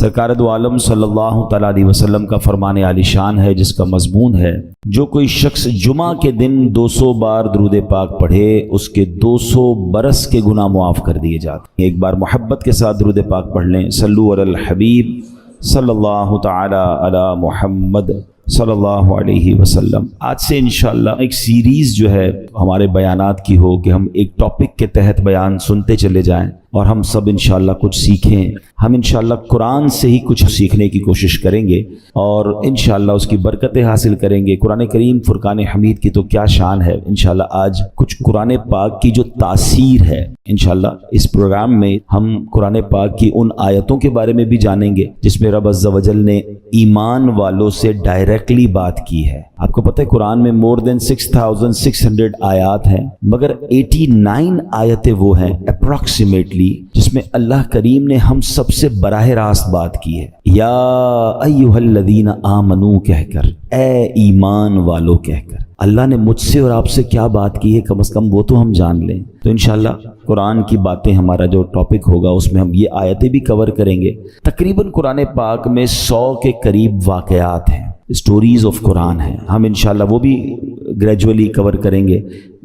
سرکار دو عالم صلی اللہ تعالیٰ علیہ وسلم کا فرمان عالی شان ہے جس کا مضمون ہے جو کوئی شخص جمعہ کے دن 200 بار درود پاک پڑھے اس کے 200 برس کے گناہ معاف کر دیے جاتے ہیں۔ ایک بار محبت کے ساتھ درود پاک پڑھ لیں، صلو علی الحبیب صلی اللہ تعالیٰ علی محمد صلی اللہ علیہ وسلم۔ آج سے انشاءاللہ ایک سیریز جو ہے ہمارے بیانات کی ہو کہ ہم ایک ٹاپک کے تحت بیان سنتے چلے جائیں اور ہم سب انشاءاللہ کچھ سیکھیں۔ ہم انشاءاللہ قرآن سے ہی کچھ سیکھنے کی کوشش کریں گے اور انشاءاللہ اس کی برکتیں حاصل کریں گے۔ قرآن کریم فرقان حمید کی تو کیا شان ہے۔ انشاءاللہ آج کچھ قرآن پاک کی جو تاثیر ہے، انشاءاللہ اس پروگرام میں ہم قرآن پاک کی ان آیتوں کے بارے میں بھی جانیں گے جس میں رب عز و جل نے ایمان والوں سے ڈائریکٹلی بات کی ہے۔ آپ کو پتہ ہے قرآن میں more than 6600 آیات ہیں، مگر 89 آیتیں وہ ہیں اپروکسیمیٹلی جس میں اللہ کریم نے ہم سب سے براہ راست بات کی ہے۔ یا ایھا الذین آمنو کہہ کر، اے ایمان والو کہہ کر اللہ نے مجھ سے اور آپ سے کیا بات کی ہے، کم از کم وہ تو ہم جان لیں۔ تو انشاءاللہ قرآن کی باتیں ہمارا جو ٹاپک ہوگا اس میں ہم یہ آیتیں بھی کور کریں گے۔ تقریباً قرآن پاک میں 100 کے قریب واقعات ہیں، اسٹوریز آف قرآن ہیں، ہم انشاءاللہ وہ بھی گریجولی کور کریں گے۔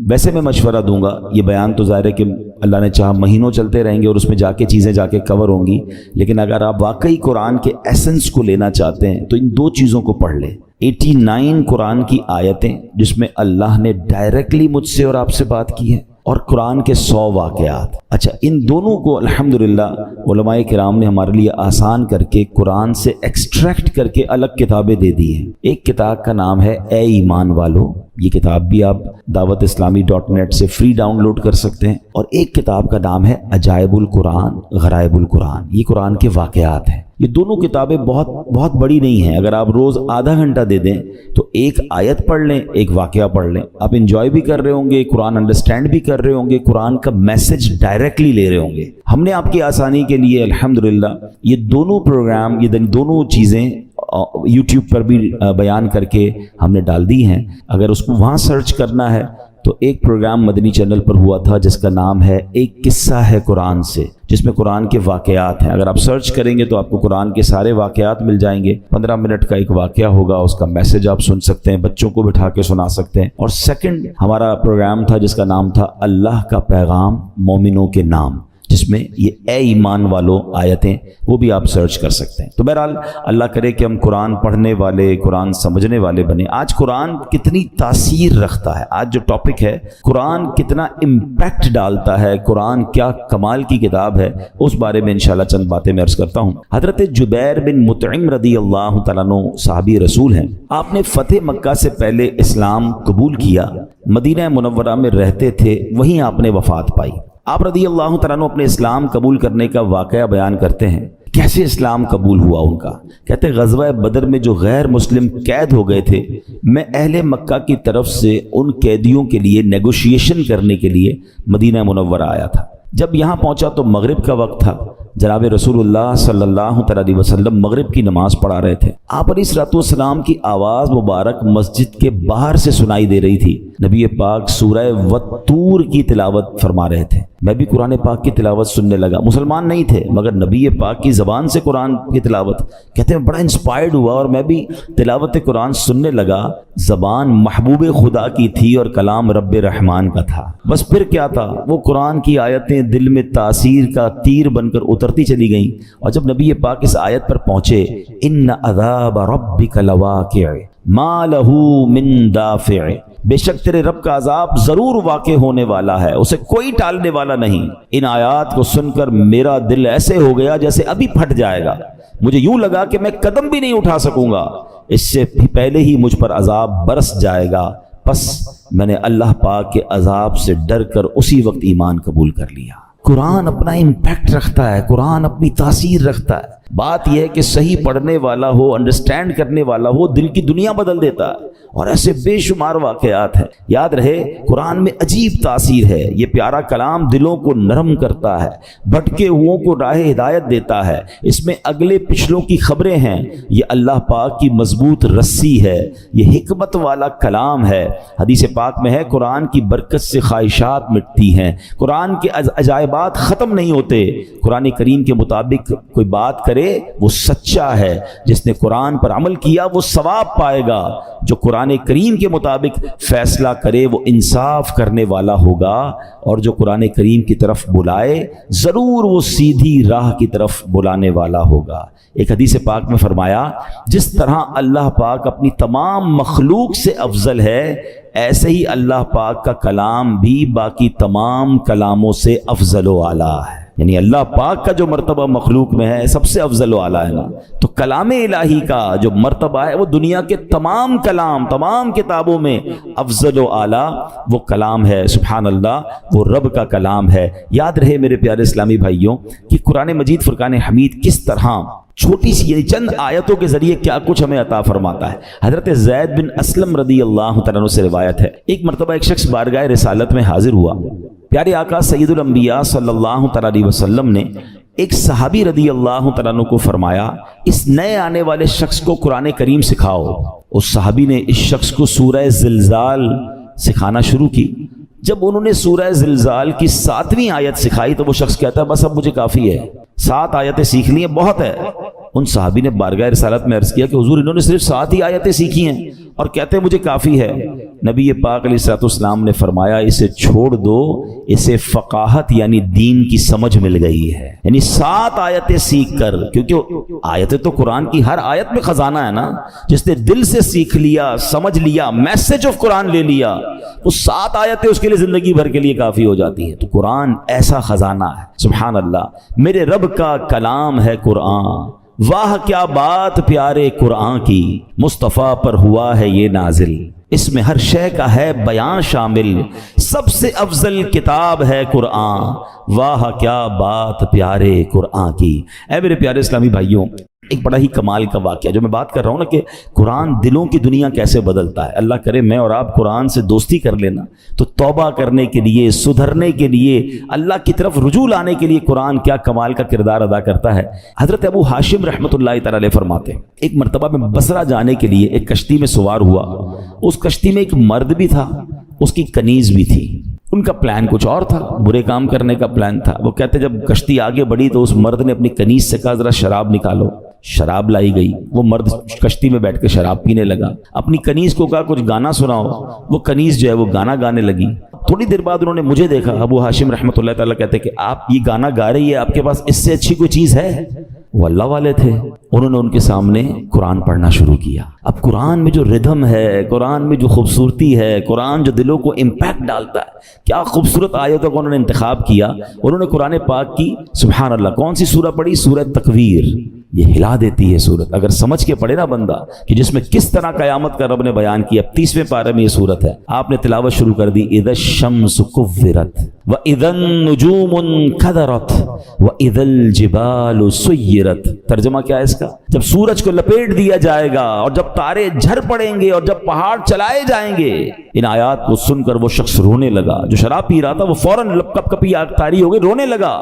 ویسے میں مشورہ دوں گا، یہ بیان تو ظاہر ہے کہ اللہ نے چاہا مہینوں چلتے رہیں گے اور اس میں جا کے چیزیں جا کے کور ہوں گی، لیکن اگر آپ واقعی قرآن کے ایسنس کو لینا چاہتے ہیں تو ان دو چیزوں کو پڑھ لیں۔ 89 قرآن کی آیتیں جس میں اللہ نے ڈائریکٹلی مجھ سے اور آپ سے بات کی ہے، اور قرآن کے 100 واقعات۔ اچھا، ان دونوں کو الحمدللہ علماء کرام نے ہمارے لیے آسان کر کے قرآن سے ایکسٹریکٹ کر کے الگ کتابیں دے دی ہیں۔ ایک کتاب کا نام ہے اے ایمان والو، یہ کتاب بھی آپ dawatIslami.net سے فری ڈاؤن لوڈ کر سکتے ہیں، اور ایک کتاب کا نام ہے عجائب القرآن غرائب القرآن، یہ قرآن کے واقعات ہیں۔ یہ دونوں کتابیں بہت بڑی نہیں ہیں، اگر آپ روز آدھا گھنٹہ دے دیں تو ایک آیت پڑھ لیں، ایک واقعہ پڑھ لیں، آپ انجوائے بھی کر رہے ہوں گے، قرآن انڈرسٹینڈ بھی کر رہے ہوں گے، قرآن کا میسج ڈائریکٹلی لے رہے ہوں گے۔ ہم نے آپ کی آسانی کے لیے الحمدللہ یہ دونوں پروگرام، یہ دونوں چیزیں یوٹیوب پر بھی بیان کر کے ہم نے ڈال دی ہیں۔ اگر اس کو وہاں سرچ کرنا ہے تو ایک پروگرام مدنی چینل پر ہوا تھا جس کا نام ہے ایک قصہ ہے قرآن سے، جس میں قرآن کے واقعات ہیں۔ اگر آپ سرچ کریں گے تو آپ کو قرآن کے سارے واقعات مل جائیں گے۔ 15 منٹ کا ایک واقعہ ہوگا، اس کا میسج آپ سن سکتے ہیں، بچوں کو بٹھا کے سنا سکتے ہیں۔ اور سیکنڈ ہمارا پروگرام تھا جس کا نام تھا اللہ کا پیغام مومنوں کے نام، جس میں یہ اے ایمان والو آیتیں وہ بھی آپ سرچ کر سکتے ہیں۔ تو بہرحال اللہ کرے کہ ہم قرآن پڑھنے والے، قرآن سمجھنے والے بنیں۔ آج قرآن کتنی تاثیر رکھتا ہے، آج جو ٹاپک ہے قرآن کتنا امپیکٹ ڈالتا ہے، قرآن کیا کمال کی کتاب ہے، اس بارے میں انشاءاللہ چند باتیں میں عرض کرتا ہوں۔ حضرت جبیر بن مطعم رضی اللہ تعالیٰ عنہ صحابی رسول ہیں، آپ نے فتح مکہ سے پہلے اسلام قبول کیا، مدینہ منورہ میں رہتے تھے، وہیں آپ نے وفات پائی۔ آپ رضی اللہ تعالیٰ عنہ اپنے اسلام قبول کرنے کا واقعہ بیان کرتے ہیں، کیسے اسلام قبول ہوا ان کا۔ کہتے ہیں غزوہ بدر میں جو غیر مسلم قید ہو گئے تھے، میں اہل مکہ کی طرف سے ان قیدیوں کے لیے نیگوشیشن کرنے کے لیے مدینہ منورہ آیا تھا۔ جب یہاں پہنچا تو مغرب کا وقت تھا، جناب رسول اللہ صلی اللہ علیہ وسلم مغرب کی نماز پڑھا رہے تھے۔ آپ علیہ الصلوۃ والسلام کی آواز مبارک مسجد کے باہر سے سنائی دے رہی تھی۔ نبی پاک سورہ والطور کی تلاوت فرما رہے تھے، میں بھی قرآن پاک کی تلاوت سننے لگا۔ مسلمان نہیں تھے مگر نبی پاک کی زبان سے قرآن کی تلاوت، کہتے ہیں بڑا انسپائرڈ ہوا اور میں بھی تلاوت قرآن سننے لگا۔ زبان محبوب خدا کی تھی اور کلام رب رحمان کا تھا۔ بس پھر کیا تھا، وہ قرآن کی آیتیں دل میں تاثیر کا تیر بن کر اترتی چلی گئیں، اور جب نبی پاک اس آیت پر پہنچے، ان عذاب ربک لواقع ما لہ من دافع، بے شک تیرے رب کا عذاب ضرور واقع ہونے والا ہے، اسے کوئی ٹالنے والا نہیں۔ ان آیات کو سن کر میرا دل ایسے ہو گیا جیسے ابھی پھٹ جائے گا، مجھے یوں لگا کہ میں قدم بھی نہیں اٹھا سکوں گا، اس سے پہلے ہی مجھ پر عذاب برس جائے گا۔ پس میں نے اللہ پاک کے عذاب سے ڈر کر اسی وقت ایمان قبول کر لیا۔ قرآن اپنا امپیکٹ رکھتا ہے، قرآن اپنی تاثیر رکھتا ہے۔ بات یہ ہے کہ صحیح پڑھنے والا ہو، انڈرسٹینڈ کرنے والا ہو، دل کی دنیا بدل دیتا ہے، اور ایسے بے شمار واقعات ہیں۔ یاد رہے قرآن میں عجیب تاثیر ہے، یہ پیارا کلام دلوں کو نرم کرتا ہے، بھٹکے ہوئوں کو راہ ہدایت دیتا ہے، اس میں اگلے پچھلوں کی خبریں ہیں، یہ اللہ پاک کی مضبوط رسی ہے، یہ حکمت والا کلام ہے۔ حدیث پاک میں ہے قرآن کی برکت سے خواہشات مٹتی ہیں، قرآن کے عجائبات ختم نہیں ہوتے۔ قرآن کریم کے مطابق کوئی بات کرے کرے وہ سچا ہے، جس نے قرآن پر عمل کیا وہ ثواب پائے گا، جو قرآن کریم کے مطابق فیصلہ کرے وہ انصاف کرنے والا ہوگا، اور جو قرآن کریم کی طرف بلائے ضرور وہ سیدھی راہ کی طرف بلانے والا ہوگا۔ ایک حدیث پاک میں فرمایا جس طرح اللہ پاک اپنی تمام مخلوق سے افضل ہے، ایسے ہی اللہ پاک کا کلام بھی باقی تمام کلاموں سے افضل و اعلیٰ ہے۔ یعنی اللہ پاک کا جو مرتبہ مخلوق میں ہے سب سے افضل و اعلیٰ ہے نا، تو کلام الہی کا جو مرتبہ ہے وہ دنیا کے تمام کلام، تمام کتابوں میں افضل و اعلیٰ وہ کلام ہے۔ سبحان اللہ، وہ رب کا کلام ہے۔ یاد رہے میرے پیارے اسلامی بھائیوں کہ قرآن مجید فرقان حمید کس طرح چھوٹی سی یعنی چند آیتوں کے ذریعے کیا کچھ ہمیں عطا فرماتا ہے۔ حضرت زید بن اسلم رضی اللہ تعالیٰ عنہ سے روایت ہے، ایک مرتبہ ایک شخص بارگاہ رسالت میں حاضر ہوا، پیارے آقا سید الانبیاء صلی اللہ تعالیٰ علیہ وسلم نے ایک صحابی رضی اللہ تعالیٰ عنہ کو فرمایا اس نئے آنے والے شخص کو قرآن کریم سکھاؤ۔ اس صحابی نے اس شخص کو سورہ زلزال سکھانا شروع کی۔ جب انہوں نے سورہ زلزال کی 7ویں آیت سکھائی تو وہ شخص کہتا ہے بس اب مجھے کافی ہے، 7 آیتیں سیکھ لی ہیں، بہت ہے۔ ان صحابی نے بارگاہ رسالت میں عرض کیا کہ حضور انہوں نے صرف 7 ہی آیتیں سیکھی ہیں اور کہتے ہیں مجھے کافی ہے۔ نبی پاک علیہ الصلوۃ والسلام نے فرمایا اسے چھوڑ دو، اسے فقاہت یعنی دین کی سمجھ مل گئی ہے۔ یعنی 7 آیتیں سیکھ کر، کیونکہ آیتیں تو قرآن کی ہر آیت میں خزانہ ہے نا، جس نے دل سے سیکھ لیا، سمجھ لیا، میسج آف قرآن لے لیا، وہ 7 آیتیں اس کے لیے زندگی بھر کے لیے کافی ہو جاتی ہیں۔ تو قرآن ایسا خزانہ ہے، سبحان اللہ، میرے رب کا کلام ہے قرآن، واہ کیا بات پیارے قرآن کی، مصطفیٰ پر ہوا ہے یہ نازل، اس میں ہر شے کا ہے بیان شامل، سب سے افضل کتاب ہے قرآن، واہ کیا بات پیارے قرآن کی۔ اے میرے پیارے اسلامی بھائیوں، ایک بڑا ہی کمال کا واقعہ جو میں بات کر رہا ہوں نا کہ قرآن دلوں کی دنیا کیسے بدلتا ہے۔ اللہ کرے میں اور آپ قرآن سے دوستی کر لینا تو توبہ کرنے کے لیے، سدھرنے کے لیے، اللہ کی طرف رجوع لانے کے لیے قرآن کیا کمال کا کردار ادا کرتا ہے۔ حضرت ابو ہاشم رحمۃ اللہ تعالی علیہ فرماتے ہیں ایک مرتبہ میں بصرہ جانے کے لیے ایک کشتی میں سوار ہوا، اس کشتی میں ایک مرد بھی تھا، اس کی کنیز بھی تھی۔ ان کا پلان کچھ اور تھا، برے کام کرنے کا پلان تھا۔ وہ کہتے جب کشتی آگے بڑھی تو اس مرد نے اپنی کنیز سے کہا ذرا شراب نکالو، شراب لائی گئی، وہ مرد کشتی میں بیٹھ کے شراب پینے لگا۔ اپنی کنیز کو کہا کچھ گانا سناؤ، وہ کنیز جو ہے وہ گانا گانے لگی۔ تھوڑی دیر بعد انہوں نے مجھے دیکھا، ابو ہاشم رحمۃ اللہ تعالیٰ کہتے کہ آپ یہ گانا گا رہی ہے، آپ کے پاس اس سے اچھی کوئی چیز ہے؟ وہ اللہ والے تھے، انہوں نے ان کے سامنے قرآن پڑھنا شروع کیا۔ اب قرآن میں جو ردھم ہے، قرآن میں جو خوبصورتی ہے، قرآن جو دلوں کو امپیکٹ ڈالتا ہے، کیا خوبصورت آیتوں کو انہوں نے انتخاب کیا۔ انہوں نے قرآن پاک کی سبحان اللہ کون سی سورہ پڑھی؟ سورہ تکویر۔ یہ ہلا دیتی ہے سورت، اگر سمجھ کے پڑھے نا بندہ کہ جس میں کس طرح قیامت کا رب نے بیان کیا۔ 30ویں پارے میں یہ سورت ہے، آپ نے تلاوت شروع کر دی، اذا الشمس کورت واذا النجوم انکدرت واذا الجبال سیرت۔ ترجمہ کیا ہے اس کا؟ جب سورج کو لپیٹ دیا جائے گا اور جب تارے جھر پڑیں گے اور جب پہاڑ چلائے جائیں گے۔ ان آیات کو سن کر وہ شخص رونے لگا، جو شراب پی رہا تھا وہ فوراً کپ کپی آگ طاری ہو گئی، رونے لگا۔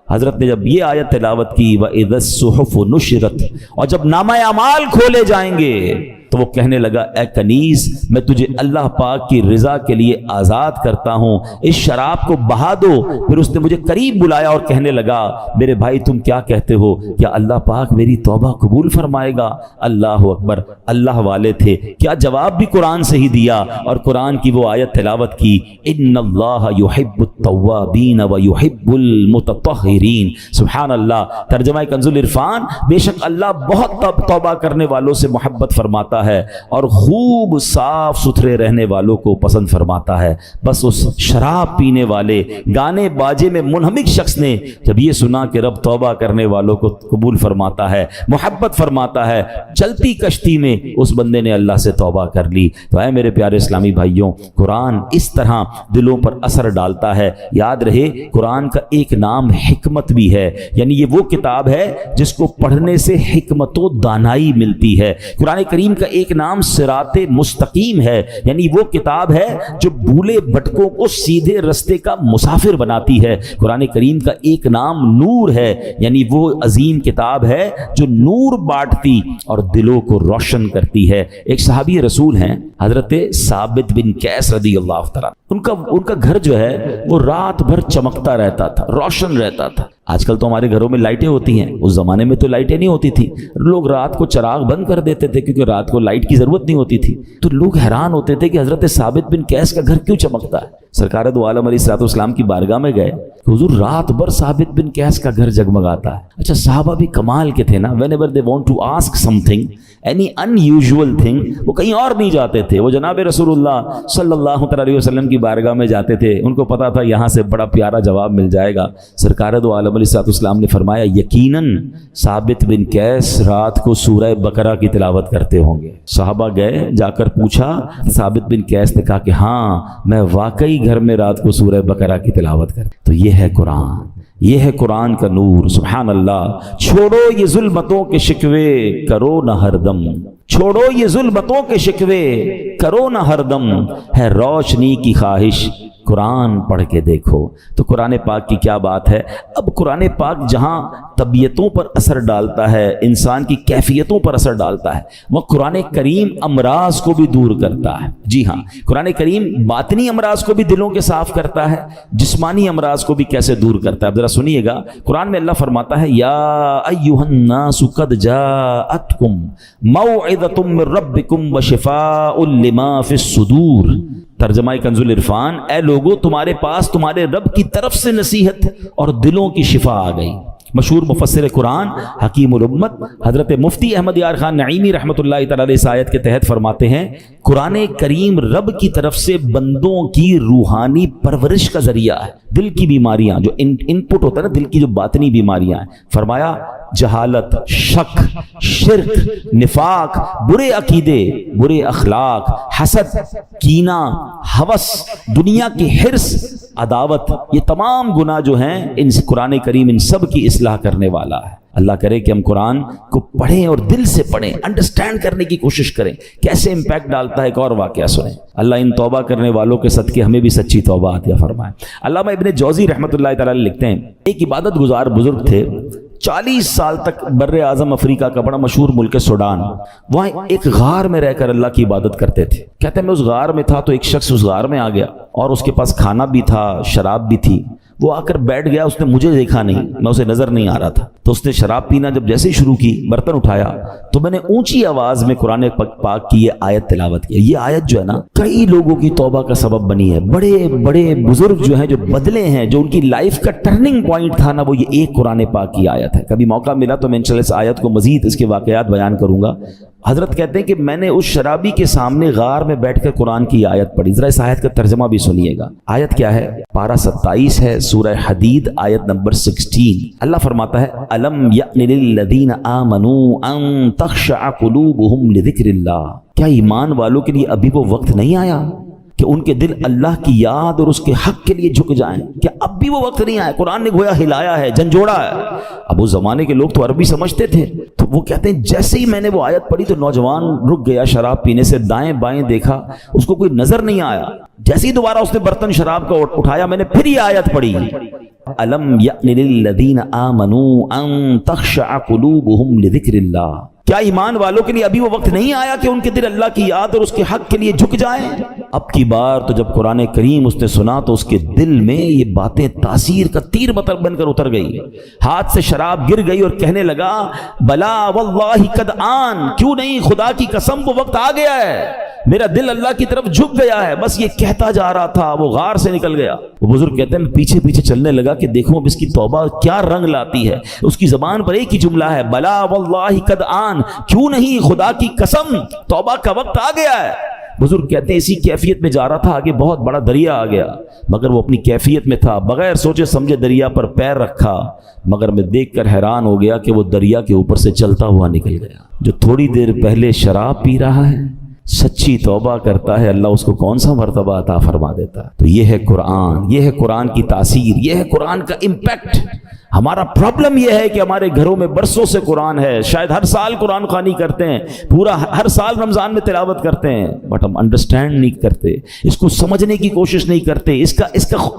حضرت نے جب یہ آیت تلاوت کی وَإِذَا الصُّحُفُ نُشِرَتْ، اور جب نامہ اعمال کھولے جائیں گے تو وہ کہنے لگا اے کنیز میں تجھے اللہ پاک کی رضا کے لیے آزاد کرتا ہوں، اس شراب کو بہا دو۔ پھر اس نے مجھے قریب بلایا اور کہنے لگا میرے بھائی تم کیا کہتے ہو، کیا اللہ پاک میری توبہ قبول فرمائے گا؟ اللہ اکبر، اللہ والے تھے، کیا جواب بھی قرآن سے ہی دیا اور قرآن کی وہ آیت تلاوت کی، ان اللہ یحب التوابین ویحب المتطہرین۔ سبحان اللہ۔ ترجمہ کنز العرفان، بے شک اللہ بہت توبہ کرنے والوں سے محبت فرماتا ہے اور خوب صاف ستھرے رہنے والوں کو پسند فرماتا ہے۔ بس اس شراب پینے والے گانے باجے میں منہمک شخص نے جب یہ سنا کہ رب توبہ کرنے والوں کو قبول فرماتا ہے، محبت فرماتا ہے، چلتی کشتی میں اس بندے نے اللہ سے توبہ کر لی۔ تو اے میرے پیارے اسلامی بھائیوں، قرآن اس طرح دلوں پر اثر ڈالتا ہے۔ یاد رہے قرآن کا ایک نام حکمت بھی ہے، یعنی یہ وہ کتاب ہے جس کو پڑھنے سے حکمت و دانائی ملتی ہے۔ قرآن کریم کا ایک نام صراط مستقیم ہے، یعنی وہ کتاب ہے جو بھولے بھٹکوں کو سیدھے رستے کا مسافر بناتی ہے۔ قرآن کریم کا ایک نام نور ہے، یعنی وہ عظیم کتاب ہے جو نور بانٹتی اور دلوں کو روشن کرتی ہے۔ ایک صحابی رسول ہیں حضرت ثابت بن قیس رضی اللہ تعالیٰ، ان کا گھر جو ہے وہ رات بھر چمکتا رہتا تھا، روشن رہتا تھا۔ آج کل تو ہمارے گھروں میں لائٹیں ہوتی ہیں، اس زمانے میں تو لائٹیں نہیں ہوتی تھی، لوگ رات کو چراغ بند کر دیتے تھے کیونکہ رات کو لائٹ کی ضرورت نہیں ہوتی تھی۔ تو لوگ حیران ہوتے تھے کہ حضرت ثابت بن قیس کا گھر کیوں چمکتا ہے۔ سرکار دو عالم علیہ الصلوۃ والسلام کی بارگاہ میں گئے کہ حضور رات بھر ثابت بن قیس کا گھر جگمگاتا ہے۔ اچھا صحابہ بھی کمال کے تھے نا، whenever they want to ask something, any unusual thing، وہ کہیں اور نہیں جاتے تھے، وہ جناب رسول اللہ صلی اللہ علیہ وسلم کی بارگاہ میں جاتے تھے۔ ان کو پتا تھا یہاں سے بڑا پیارا جواب مل جائے گا۔ سرکار دو عالم علیہ الصلوۃ والسلام نے فرمایا یقیناً ثابت بن قیس رات کو سورہ بقرہ کی تلاوت کرتے ہوں گے۔ صحابہ گئے، جا کر پوچھا، ثابت بن قیس نے کہا کہ ہاں میں واقعی گھر میں رات کو سورہ بقرہ کی تلاوت کرتا۔ تو یہ ہے قرآن، یہ ہے قرآن کا نور۔ سبحان اللہ۔ چھوڑو یہ ظلمتوں کے شکوے کرو نہ ہر دم، چھوڑو یہ ظلمتوں کے شکوے کرو نہ ہر دم، ہے روشنی کی خواہش قرآن پڑھ کے دیکھو۔ تو قرآن پاک کی کیا بات ہے۔ اب قرآن پاک جہاں طبیعتوں پر اثر ڈالتا ہے، انسان کی کیفیتوں پر اثر ڈالتا ہے، وہ قرآن کریم امراض کو بھی دور کرتا ہے۔ جی ہاں، قرآن کریم باطنی امراض کو بھی دلوں کے صاف کرتا ہے، جسمانی امراض کو بھی کیسے دور کرتا ہے۔ اب ذرا سنیے گا، قرآن میں اللہ فرماتا ہے یا ایھا الناس قد جاءتکم موعظۃ من ربکم وشفاء لما فی الصدور۔ ترجمہ کنز العرفان، اے لوگو تمہارے پاس تمہارے رب کی طرف سے نصیحت اور دلوں کی شفا آ گئی۔ مشہور مفسر قرآن حکیم الامت حضرت مفتی احمد یار خان نعیمی رحمۃ اللہ تعالی علیہ اس آیت کے تحت فرماتے ہیں قرآن کریم رب کی طرف سے بندوں کی روحانی پرورش کا ذریعہ ہے۔ دل کی بیماریاں جو ان پٹ ہوتا ہے نا، دل کی جو باطنی بیماریاں ہیں، فرمایا جہالت، شک، شرک، نفاق، برے عقیدے، برے اخلاق، حسد، کینہ، ہوس، دنیا کی حرص، عداوت، یہ تمام گناہ جو ہیں ان قرآن کریم ان سب کی اصلاح کرنے والا ہے۔ اللہ کرے کہ ہم قرآن کو پڑھیں اور دل سے پڑھیں، انڈرسٹینڈ کرنے کی کوشش کریں کیسے امپیکٹ ڈالتا ہے۔ ایک اور واقعہ سنیں، اللہ ان توبہ کرنے والوں کے صدقے ہمیں بھی سچی توبہ عطا فرمائے۔ علامہ ابن جوزی رحمۃ اللہ تعالی علیہ لکھتے ہیں ایک عبادت گزار بزرگ تھے، 40 سال تک بر اعظم افریقہ کا بڑا مشہور ملک سوڈان، وہاں ایک غار میں رہ کر اللہ کی عبادت کرتے تھے۔ کہتے ہیں میں اس غار میں تھا تو ایک شخص اس غار میں آ گیا اور اس کے پاس کھانا بھی تھا، شراب بھی تھی۔ وہ آ کر بیٹھ گیا، اس نے مجھے دیکھا نہیں، میں اسے نظر نہیں آ رہا تھا، تو اس نے شراب پینا جب جیسے ہی شروع کی، برتن اٹھایا تو میں نے اونچی آواز میں قرآن پاک کی یہ آیت تلاوت کی۔ یہ آیت جو ہے نا کئی لوگوں کی توبہ کا سبب بنی ہے۔ بڑے بڑے بزرگ جو ہیں، جو بدلے ہیں، جو ان کی لائف کا ٹرننگ پوائنٹ تھا نا، وہ یہ ایک قرآن پاک کی آیت ہے۔ کبھی موقع ملا تو میں انشاءاللہ اس آیت کو مزید اس کے واقعات بیان کروں گا۔ حضرت کہتے ہیں کہ میں نے اس شرابی کے سامنے غار میں بیٹھ کر قرآن کی آیت پڑھی۔ ذرا اس آیت کا ترجمہ بھی سنیے گا۔ آیت کیا ہے؟ پارہ 27 ہے، سورہ حدید، آیت نمبر 16۔ اللہ فرماتا ہے الم یأن للذین آمنوا ان تخشع قلوبہم لذکر اللہ۔ کیا ایمان والوں کے لیے ابھی وہ وقت نہیں آیا کہ ان کے دل اللہ کی یاد اور اس کے حق کے لیے جھک جائیں؟ کیا اب بھی وہ وقت نہیں آیا؟ قرآن نے گویا ہلایا ہے، جھنجھوڑا ہے۔ اب اس زمانے کے لوگ تو عربی سمجھتے تھے، تو وہ کہتے ہیں جیسے ہی میں نے وہ آیت پڑھی تو نوجوان رک گیا شراب پینے سے، دائیں بائیں دیکھا، اس کو کوئی نظر نہیں آیا۔ جیسے ہی دوبارہ اس نے برتن شراب کا اٹھایا، میں نے پھر یہ آیت پڑھی الم یأن للذین آمنوا ان تخشع قلوبہم لذکر اللہ۔ کیا ایمان والوں کے لیے ابھی وہ وقت نہیں آیا کہ ان کے دل اللہ کی یاد اور اس کے حق کے لیے جھک جائیں؟ اب کی بار تو جب قرآن کریم اس نے سنا تو اس کے دل میں یہ باتیں تاثیر کا تیر بن کر اتر گئی، ہاتھ سے شراب گر گئی اور کہنے لگا بلا واللہ قد آن، کیوں نہیں، خدا کی قسم وہ وقت آ گیا ہے، میرا دل اللہ کی طرف جھک گیا ہے۔ بس یہ کہتا جا رہا تھا، وہ غار سے نکل گیا۔ وہ بزرگ کہتے ہیں پیچھے پیچھے چلنے لگا کہ دیکھو اب اس کی توبہ کیا رنگ لاتی ہے۔ اس کی زبان پر ایک ہی جملہ ہے بلا واللہ قد آن، کیوں نہیں، خدا کی قسم توبہ کا وقت آ گیا ہے۔ بزرگ کہتے ہیں اسی کیفیت میں جا رہا تھا، آگے بہت بڑا دریا آ گیا، مگر وہ اپنی کیفیت میں تھا، بغیر سوچے سمجھے دریا پر پیر رکھا، مگر میں دیکھ کر حیران ہو گیا کہ وہ دریا کے اوپر سے چلتا ہوا نکل گیا۔ جو تھوڑی دیر پہلے شراب پی رہا ہے، سچی توبہ کرتا ہے، اللہ اس کو کون سا مرتبہ عطا فرما دیتا ہے۔ تو یہ ہے قرآن، یہ ہے قرآن کی تاثیر، یہ ہے قرآن کا امپیکٹ۔ ہمارا پرابلم یہ ہے کہ ہمارے گھروں میں برسوں سے قرآن ہے، شاید ہر سال قرآن خوانی کرتے ہیں، پورا ہر سال رمضان میں تلاوت کرتے ہیں، بٹ ہم انڈرسٹینڈ نہیں کرتے، اس کو سمجھنے کی کوشش نہیں کرتے، اس کا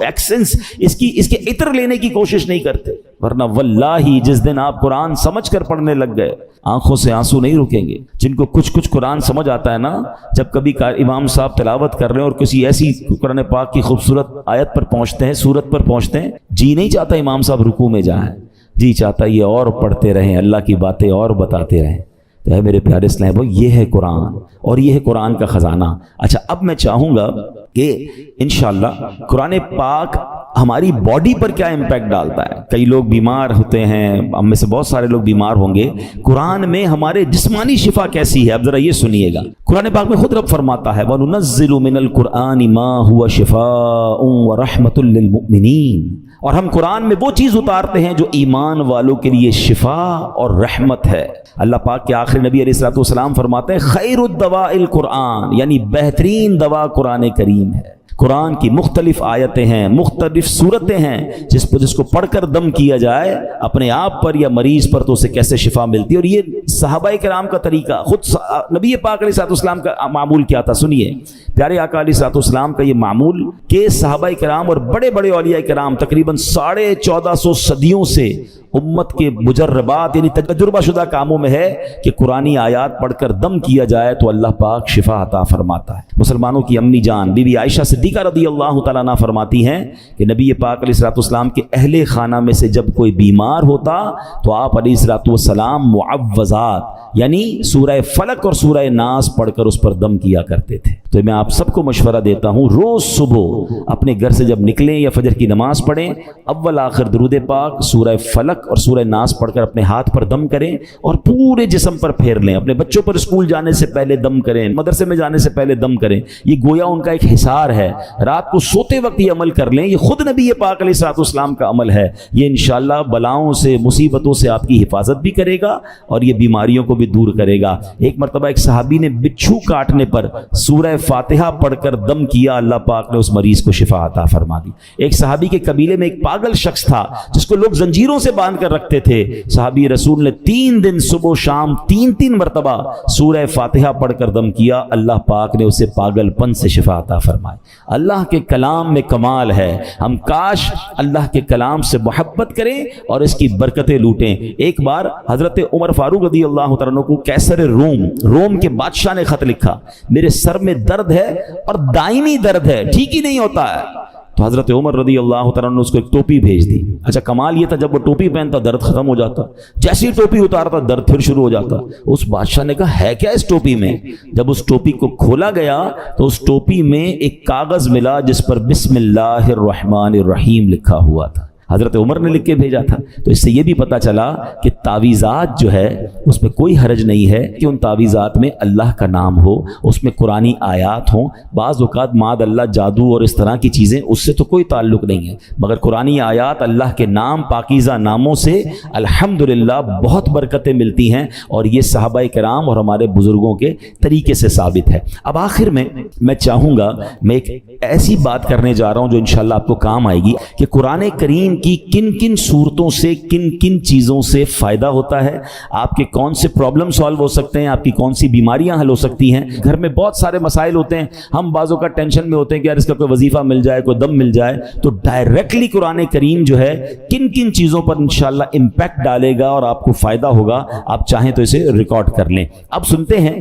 ایکسنس، اس کے عطر لینے کی کوشش نہیں کرتے. ورنہ واللہ جس دن آپ قرآن سمجھ کر پڑھنے لگ گئے، آنکھوں سے آنسو نہیں رکیں گے. جن کو کچھ قرآن سمجھ آتا ہے نا، جب کبھی امام صاحب تلاوت کر رہے ہیں اور کسی ایسی قرآن پاک کی خوبصورت آیت پر پہنچتے ہیں، سورت پر پہنچتے ہیں، جی نہیں چاہتا امام صاحب رکوع میں جائیں، جی چاہتا یہ اور پڑھتے رہیں، اللہ کی باتیں اور بتاتے رہیں. تو ہے میرے پیارے اسلام بھائی، یہ ہے قرآن اور یہ ہے قرآن کا خزانہ. اچھا، اب میں چاہوں گا کہ انشاءاللہ قرآن پاک ہماری باڈی پر کیا امپیکٹ ڈالتا ہے. کئی لوگ بیمار ہوتے ہیں، ہم میں سے بہت سارے لوگ بیمار ہوں گے. قرآن میں ہمارے جسمانی شفا کیسی ہے، اب ذرا یہ سنیے گا. قرآن پاک میں خود رب فرماتا ہے وَنُنَزِّلُ مِنَ الْقُرْآنِ مَا هُوَ شِفَاءٌ وَرَحْمَةٌ لِّلْمُؤْمِنِينَ. اور ہم قرآن میں وہ چیز اتارتے ہیں جو ایمان والوں کے لیے شفا اور رحمت ہے. اللہ پاک کے آخری نبی علیہ الصلوۃ والسلام فرماتے ہیں خیر الدواء القرآن، یعنی بہترین دوا قرآن کریم ہے. قرآن کی مختلف آیتیں ہیں، مختلف صورتیں ہیں، جس کو پڑھ کر دم کیا جائے اپنے آپ پر یا مریض پر تو اسے کیسے شفا ملتی ہے. اور یہ صحابہ کرام کا طریقہ، خود نبی پاک علیہ الصلوۃ والسلام کا معمول کیا تھا. سنیے پیارے آقا علیہ الصلوۃ والسلام کا یہ معمول کہ صحابہ کرام اور بڑے بڑے اولیاء کرام تقریباً 1450 صدیوں سے امت کے مجربات یعنی تجربہ شدہ کاموں میں ہے کہ قرآنی آیات پڑھ کر دم کیا جائے تو اللہ پاک شفا عطا فرماتا ہے. مسلمانوں کی امی جان بی بی عائشہ صدیقہ رضی اللہ تعالیٰ عنہ فرماتی ہیں کہ نبی پاک علیہ الصلوۃ والسلام کے اہل خانہ میں سے جب کوئی بیمار ہوتا تو آپ علیہ الصلوۃ والسلام معوذات یعنی سورہ فلق اور سورہ ناس پڑھ کر اس پر دم کیا کرتے تھے. تو میں آپ سب کو مشورہ دیتا ہوں، روز صبح اپنے گھر سے جب نکلیں یا فجر کی نماز پڑھیں، اول آخر درود پاک، سورہ فلق اور سورہ ناس پڑھ کر اپنے ہاتھ پر دم کریں اور پورے جسم پر پھیر لیں. اپنے بچوں پر اسکول جانے سے پہلے دم کریں، مدرسے میں جانے سے پہلے دم کریں. یہ گویا ان کا ایک حصار ہے. رات کو سوتے وقت یہ عمل کر لیں. یہ خود نبی پاک علیہ الصلوۃ والسلام کا عمل ہے. یہ انشاءاللہ بلاؤں سے، مصیبتوں سے آپ کی حفاظت بھی کرے گا اور یہ بیماریوں کو بھی دور کرے گا. ایک مرتبہ ایک صحابی نے بچھو کاٹنے پر سورہ فاتحہ پڑھ کر دم کیا، اللہ پاک نے اس مریض کو شفا عطا فرما دی. ایک صحابی کے قبیلے میں ایک پاگل شخص تھا جس کو لوگ زنجیروں سے باندھ کر رکھتے تھے. صحابی رسول نے 3 دن صبح و شام 3 مرتبہ سورہ فاتحہ پڑھ کر دم کیا، اللہ پاک نے اسے پاگل پن سے شفا عطا فرمائی. اللہ کے کلام میں کمال ہے. ہم کاش اللہ کے کلام سے محبت کریں اور اس کی برکتیں لوٹیں. ایک بار حضرت عمر فاروق رضی اللہ تعالیٰ عنہ کو کیسر روم کے بادشاہ نے خط لکھا، میرے سر میں درد ہے اور دائمی درد ہے، ٹھیک ہی نہیں ہوتا ہے. تو حضرت عمر رضی اللہ تعالیٰ نے اس کو ایک ٹوپی بھیج دی. اچھا کمال یہ تھا جب وہ ٹوپی پہنتا درد ختم ہو جاتا، جیسی ٹوپی اتارتا درد پھر شروع ہو جاتا. اس بادشاہ نے کہا ہے کیا اس ٹوپی میں؟ جب اس ٹوپی کو کھولا گیا تو اس ٹوپی میں ایک کاغذ ملا جس پر بسم اللہ الرحمن الرحیم لکھا ہوا تھا. حضرت عمر نے لکھ کے بھیجا تھا. تو اس سے یہ بھی پتا چلا کہ تعویذات جو ہے اس میں کوئی حرج نہیں ہے کہ ان تعویذات میں اللہ کا نام ہو، اس میں قرآنی آیات ہوں. بعض اوقات ماد اللہ جادو اور اس طرح کی چیزیں، اس سے تو کوئی تعلق نہیں ہے، مگر قرآنی آیات اللہ کے نام پاکیزہ ناموں سے الحمدللہ بہت برکتیں ملتی ہیں اور یہ صحابہ کرام اور ہمارے بزرگوں کے طریقے سے ثابت ہے. اب آخر میں چاہوں گا، میں ایک ایسی بات کرنے جا رہا ہوں جو انشاءاللہ آپ کو کام آئے گی کہ قرآن کریم کی کن کن صورتوں سے کن کن چیزوں سے فائدہ ہوتا ہے، آپ کے کون سے پرابلم سالو ہو سکتے ہیں، آپ کی کون سی بیماریاں حل ہو سکتی ہیں. گھر میں بہت سارے مسائل ہوتے ہیں، ہم بعضوں کا ٹینشن میں ہوتے ہیں کہ یار اس کا کوئی وظیفہ مل جائے، کوئی دم مل جائے. تو ڈائریکٹلی قرآن کریم جو ہے کن کن چیزوں پر انشاءاللہ امپیکٹ ڈالے گا اور آپ کو فائدہ ہوگا. آپ چاہیں تو اسے ریکارڈ کر لیں. اب سنتے ہیں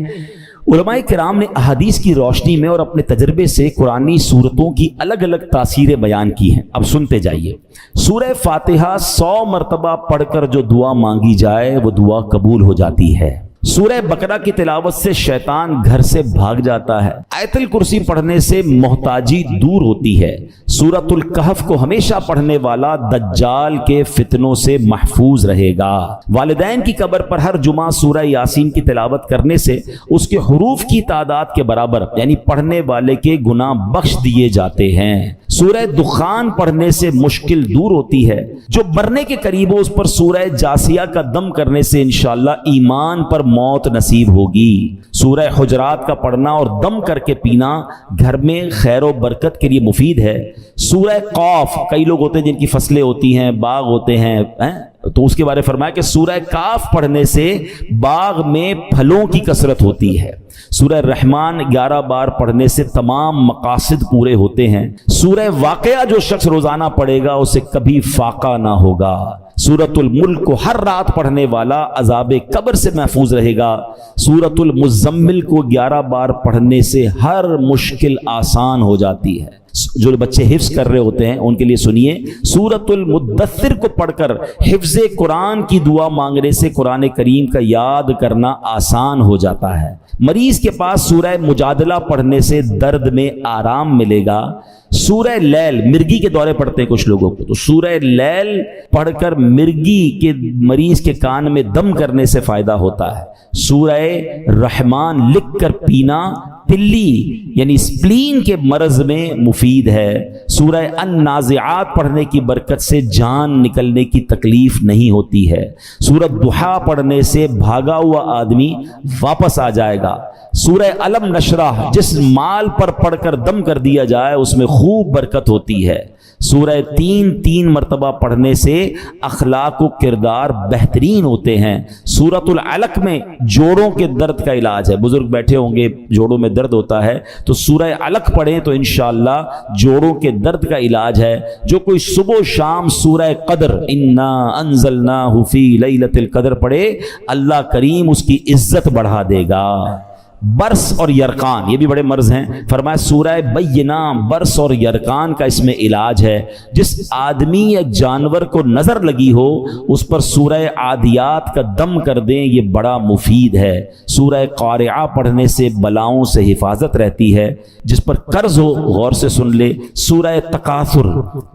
علماء کرام نے احادیث کی روشنی میں اور اپنے تجربے سے قرآنی صورتوں کی الگ الگ تاثیریں بیان کی ہیں. اب سنتے جائیے. سورہ فاتحہ 100 مرتبہ پڑھ کر جو دعا مانگی جائے وہ دعا قبول ہو جاتی ہے. سورہ بقرہ کی تلاوت سے شیطان گھر سے بھاگ جاتا ہے. آیت الکرسی پڑھنے سے محتاجی دور ہوتی ہے. سورۃ الکہف کو ہمیشہ پڑھنے والا دجال کے فتنوں سے محفوظ رہے گا. والدین کی قبر پر ہر جمعہ سورہ یاسین کی تلاوت کرنے سے اس کے حروف کی تعداد کے برابر یعنی پڑھنے والے کے گناہ بخش دیے جاتے ہیں. سورہ دخان پڑھنے سے مشکل دور ہوتی ہے. جو مرنے کے قریب ہو اس پر سورہ جاسیہ کا دم کرنے سے انشاءاللہ ایمان پر موت نصیب ہوگی. سورہ حجرات کا پڑھنا اور دم کر کے پینا گھر میں خیر و برکت کے لیے مفید ہے۔ سورہ قاف، کئی لوگ ہوتے ہیں جن کی فصلیں ہوتی ہیں، باغ ہوتے ہیں، تو اس کے بارے میں فرمایا کہ سورہ کاف پڑھنے سے باغ میں پھلوں کی کثرت ہوتی ہے۔ سورہ رحمان 11 بار پڑھنے سے تمام مقاصد پورے ہوتے ہیں۔ سورہ واقعہ جو شخص روزانہ پڑھے گا اسے کبھی فاقہ نہ ہوگا۔ سورۃ الملک کو ہر رات پڑھنے والا عذاب قبر سے محفوظ رہے گا۔ سورۃ المزمل کو 11 بار پڑھنے سے ہر مشکل آسان ہو جاتی ہے۔ جو بچے حفظ کر رہے ہوتے ہیں ان کے لیے سنیے، سورۃ المدثر کو پڑھ کر حفظ قرآن کی دعا مانگنے سے قرآن کریم کا یاد کرنا آسان ہو جاتا ہے۔ مریض کے پاس سورہ مجادلہ پڑھنے سے درد میں آرام ملے گا۔ سورہ لیل، مرگی کے دورے پڑھتے ہیں کچھ لوگوں کو، تو سورہ لیل پڑھ کر مرگی کے مریض کے کان میں دم کرنے سے فائدہ ہوتا ہے۔ سورہ رحمان لکھ کر پینا پلی یعنی سپلین کے مرض میں مفید ہے۔ سورہ النازعات پڑھنے کی برکت سے جان نکلنے کی تکلیف نہیں ہوتی ہے۔ سورۃ ضحیٰ پڑھنے سے بھاگا ہوا آدمی واپس آ جائے گا۔ سورہ علم نشرح جس مال پر پڑھ کر دم کر دیا جائے اس میں خوب برکت ہوتی ہے۔ سورہ 3 مرتبہ پڑھنے سے اخلاق و کردار بہترین ہوتے ہیں۔ سورۃ العلق میں جوڑوں کے درد کا علاج ہے۔ بزرگ بیٹھے ہوں گے، جوڑوں میں درد ہوتا ہے تو سورہ علق پڑھیں تو انشاءاللہ جوڑوں کے درد کا علاج ہے۔ جو کوئی صبح و شام سورہ قدر انا انزلناہ فی لیلۃ القدر پڑھے، اللہ کریم اس کی عزت بڑھا دے گا۔ برس اور یرقان یہ بھی بڑے مرض ہیں، فرمایا سورہ بینہ برس اور یرقان کا اس میں علاج ہے۔ جس آدمی یا جانور کو نظر لگی ہو اس پر سورہ عادیات کا دم کر دیں، یہ بڑا مفید ہے۔ سورہ قارعہ پڑھنے سے بلاؤں سے حفاظت رہتی ہے۔ جس پر قرض ہو غور سے سن لے، سورہ تکاثر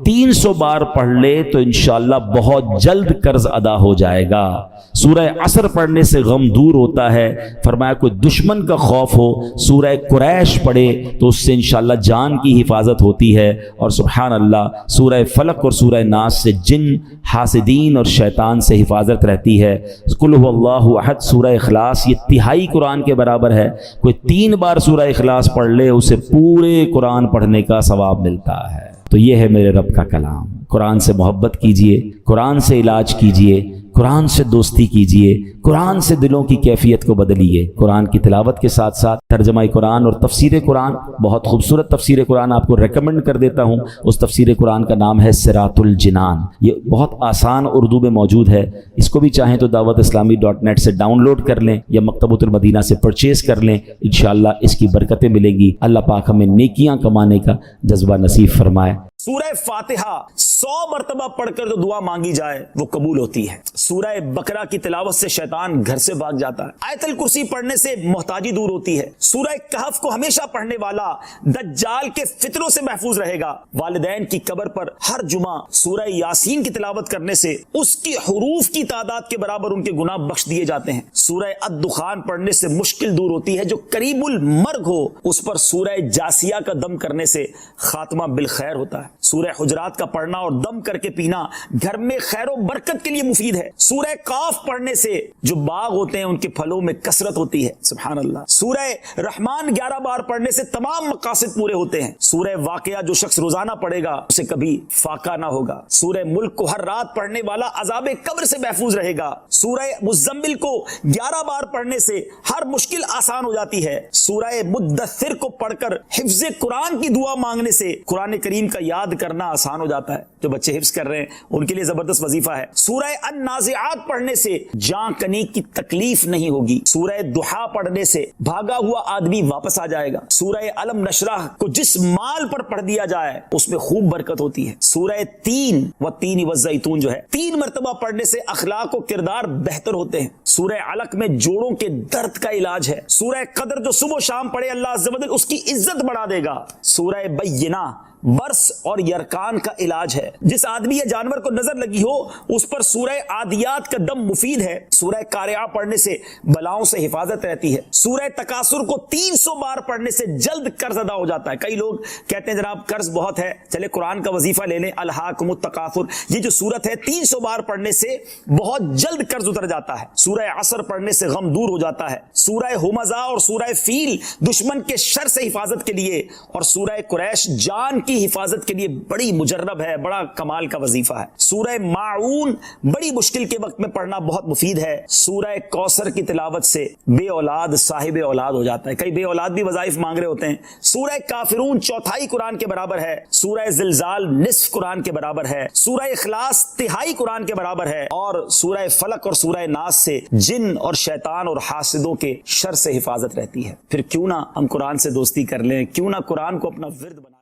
300 بار پڑھ لے تو انشاءاللہ بہت جلد قرض ادا ہو جائے گا۔ سورہ عصر پڑھنے سے غم دور ہوتا ہے۔ فرمایا کوئی دشمن کا خوف ہو سورہ قریش پڑھے تو اس سے انشاءاللہ جان کی حفاظت ہوتی ہے۔ اور سبحان اللہ سورہ فلق اور سورہ ناس سے جن، حاسدین اور شیطان سے حفاظت رہتی ہے۔ قل هو اللہ احد سورہ اخلاص یہ تہائی قرآن کے برابر ہے۔ کوئی 3 بار سورہ اخلاص پڑھ لے اسے پورے قرآن پڑھنے کا ثواب ملتا ہے۔ تو یہ ہے میرے رب کا کلام۔ قرآن سے محبت کیجئے، قرآن سے علاج کیجئے، قرآن سے دوستی کیجئے، قرآن سے دلوں کی کیفیت کو بدلیے۔ قرآن کی تلاوت کے ساتھ ساتھ ترجمہ قرآن اور تفسیر قرآن، بہت خوبصورت تفسیر قرآن آپ کو ریکمنڈ کر دیتا ہوں۔ اس تفسیر قرآن کا نام ہے صراط الجنان، یہ بہت آسان اردو میں موجود ہے۔ اس کو بھی چاہیں تو dawatIslami.net سے ڈاؤن لوڈ کر لیں یا مکتبۃ المدینہ سے پرچیز کر لیں، انشاءاللہ اس کی برکتیں ملیں گی۔ اللہ پاک ہمیں نیکیاں کمانے کا جذبہ نصیب فرمائے۔ سورہ فاتحہ 100 مرتبہ پڑھ کر جو دعا مانگی جائے وہ قبول ہوتی ہے۔ سورہ بقرہ کی تلاوت سے شیطان گھر سے بھاگ جاتا ہے۔ آیت الکرسی پڑھنے سے محتاجی دور ہوتی ہے۔ سورہ کہف کو ہمیشہ پڑھنے والا دجال کے فتنوں سے محفوظ رہے گا۔ والدین کی قبر پر ہر جمعہ سورہ یاسین کی تلاوت کرنے سے اس کی حروف کی تعداد کے برابر ان کے گناہ بخش دیے جاتے ہیں۔ سورہ الدخان پڑھنے سے مشکل دور ہوتی ہے۔ جو قریب المرگ ہو اس پر سورہ جاسیہ کا دم کرنے سے خاتمہ بالخیر ہوتا ہے۔ سورہ حجرات کا پڑھنا اور دم کر کے پینا گھر میں خیر و برکت کے لیے مفید ہے۔ سورہ قاف پڑھنے سے جو باغ ہوتے ہیں ان کے پھلوں میں کثرت ہوتی ہے۔ سبحان اللہ۔ سورہ رحمان 11 بار پڑھنے سے تمام مقاصد پورے ہوتے ہیں۔ سورہ واقعہ جو شخص روزانہ پڑھے گا اسے کبھی فاقہ نہ ہوگا۔ سورہ ملک کو ہر رات پڑھنے والا عذاب قبر سے محفوظ رہے گا۔ سورہ مزمل کو 11 بار پڑھنے سے ہر مشکل آسان ہو جاتی ہے۔ سورہ مدثر کو پڑھ کر حفظ قرآن کی دعا مانگنے سے قرآن کریم کا یاد کرنا آسان ہو جاتا ہے۔ جو بچے حفظ کر رہے ہیں ان کے لیے زبردست وظیفہ ہے۔ سورہ النازعات پڑھنے سے جان کنی کی تکلیف نہیں ہوگی۔ سورہ ضحیٰ پڑھنے سے بھاگا ہوا آدمی واپس آ جائے گا۔ سورہ علم نشرح کو جس مال پر پڑھ دیا جائے اس میں خوب برکت ہوتی ہے۔ سورہ 3 والزیتون جو ہے 3 مرتبہ پڑھنے سے اخلاق و کردار بہتر ہوتے ہیں۔ سورہ علق میں جوڑوں کے درد کا علاج ہے۔ سورہ قدر جو صبح و شام پڑھے اللہ عز و جل اس کی عزت بڑھا دے گا۔ سورہ بینہ برس اور یرکان کا علاج ہے. جس آدمی یا جانور کو نظر لگی ہو اس پر سورہ عادیات کا دم مفید ہے. سورہ قارعہ پڑھنے سے بلاؤں سے حفاظت رہتی ہے. سورہ تکاثر کو 300 بار پڑھنے سے جلد قرض ادا ہو جاتا ہے. کئی لوگ کہتے ہیں جناب قرض بہت ہے, چلے قرآن کا وظیفہ لے لیں, الہاکم التکاثر, یہ جو سورت ہے 300 بار پڑھنے سے بہت جلد قرض اتر جاتا ہے. سورہ عصر پڑھنے سے غم دور ہو جاتا ہے. سورہ ہمزہ اور سورہ فیل دشمن کے شر سے حفاظت کے لیے, اور سورہ قریش جان کی حفاظت کے لیے بڑی مجرب ہے, بڑا کمال کا وظیفہ ہے. سورہ ماعون بڑی مشکل کے وقت میں پڑھنا بہت مفید ہے. سورہ کوثر کی تلاوت سے بے اولاد صاحب اولاد ہو جاتا ہے. کئی بے اولاد بھی وظائف مانگ رہے ہوتے ہیں. سورہ کافرون چوتھائی قرآن کے برابر ہے. سورہ زلزال نصف قرآن کے برابر ہے. سورہ اخلاص تہائی قرآن کے برابر ہے. اور سورہ فلق اور سورہ ناس سے جن اور شیطان اور حاسدوں کے شر سے حفاظت رہتی ہے. پھر کیوں نہ ہم قرآن سے دوستی کر لیں, کیوں نہ قرآن کو اپنا ورد بنا